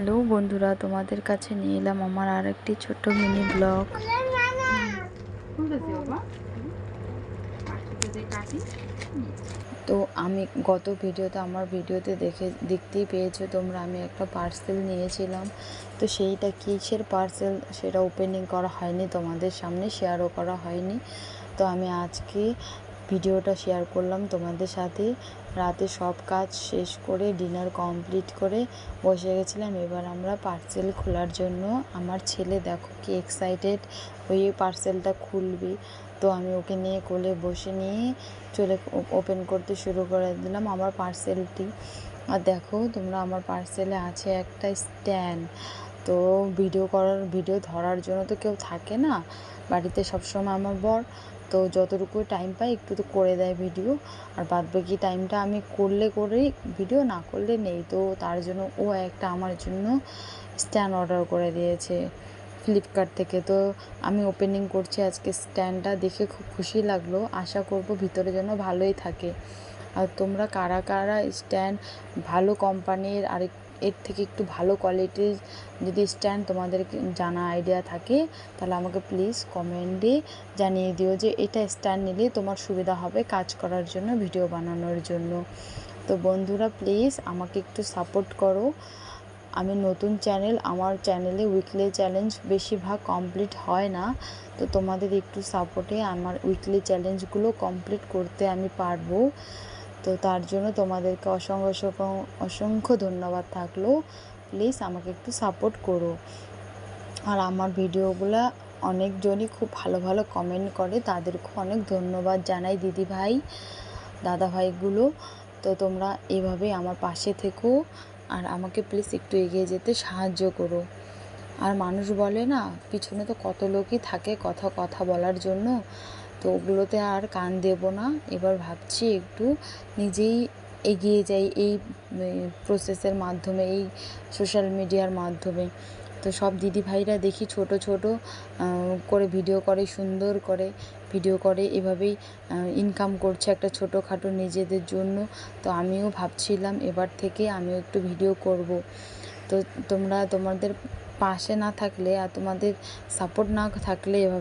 Hello বন্ধুরা, তোমাদের কাছে নিয়ে এলাম আমার আরেকটি ছোট্ট মিনি ব্লগ। তো আমি গত ভিডিওতে আমার ভিডিওতে দেখতেই পেয়েছো তোমরা, আমি একটা পার্সেল নিয়েছিলাম। তো সেইটা কিসের পার্সেল সেটা ওপেনিং করা হয়নি, তোমাদের সামনে শেয়ারও করা হয়নি। তো আমি আজকে ভিডিওটা শেয়ার করলাম তোমাদের সাথে। রাতে সব কাজ শেষ করে ডিনার কমপ্লিট করে বসে গেছিলাম। এবার আমরা পার্সেল খোলার জন্য, আমার ছেলে দেখো কি এক্সাইটেড, ওই পার্সেলটা খুলবি। তো আমি ওকে নিয়ে কোলে বসে নিয়ে চলে ওপেন করতে শুরু করে দিলাম আমার পার্সেলটি। আর দেখো তোমরা, আমার পার্সেলে আছে একটা স্ট্যান্ড। তো ভিডিও ধরার জন্য তো কেউ থাকে না বাড়িতে, সবসময় আমার বর। তো যতটুকু টাইম পাই একটু তো করে দেয় ভিডিও, আর বাদবাকি টাইমটা আমি করলে করেই ভিডিও, না করলে নেই। তো তার জন্য ও একটা আমার জন্য স্ট্যান্ড অর্ডার করে দিয়েছে ফ্লিপকার্ট থেকে। তো আমি ওপেনিং করছি আজকে। স্ট্যান্ডটা দেখে খুব খুশি লাগলো, আশা করব ভিতরে যেন ভালোই থাকে। আর তোমরা কারা কারা স্ট্যান্ড ভালো কোম্পানির আর এর থেকে একটু ভালো কোয়ালিটির যদি স্ট্যান্ড তোমাদের জানা আইডিয়া থাকে, তাহলে আমাকে প্লিজ কমেন্টে জানিয়ে দিও যে এটা স্ট্যান্ড নিলে তোমার সুবিধা হবে কাজ করার জন্য, ভিডিও বানানোর জন্য। তো বন্ধুরা প্লিজ আমাকে একটু সাপোর্ট করো। আমি নতুন চ্যানেল, আমার চ্যানেলে উইকলি চ্যালেঞ্জ বেশিরভাগ কমপ্লিট হয় না। তো তোমাদের একটু সাপোর্টে আমার উইকলি চ্যালেঞ্জগুলো কমপ্লিট করতে আমি পারবো। তো তার জন্য তোমাদেরকে অসংখ্য ধন্যবাদ থাকলো। প্লিজ আমাকে একটু সাপোর্ট করো। আর আমার ভিডিওগুলো অনেকজনই খুব ভালো ভালো কমেন্ট করে, তাদেরকে অনেক ধন্যবাদ জানাই দিদিভাই দাদাভাইগুলো। তো তোমরা এভাবেই আমার পাশে থেকো, আর আমাকে প্লিজ একটু এগিয়ে যেতে সাহায্য করো। আর মানুষ বলে না, পিছনে তো কত লোকই থাকে কথা কথা বলার জন্য, তো ওগুলোতে আর কান দেব না। এবার ভাবছি একটু নিজেই এগিয়ে যাই এই প্রসেসের মাধ্যমে, এই সোশ্যাল মিডিয়ার মাধ্যমে। তো সব দিদিভাইরা দেখি ছোট ছোট করে ভিডিও করে, সুন্দর করে ভিডিও করে, এভাবেই ইনকাম করছে একটা ছোটোখাটো নিজেদের জন্য। তো আমিও ভাবছিলাম এবার থেকে আমিও একটু ভিডিও করব। তো তোমরা তোমাদের পাশে না থাকলে আর তোমাদের সাপোর্ট না থাকলে এভাবে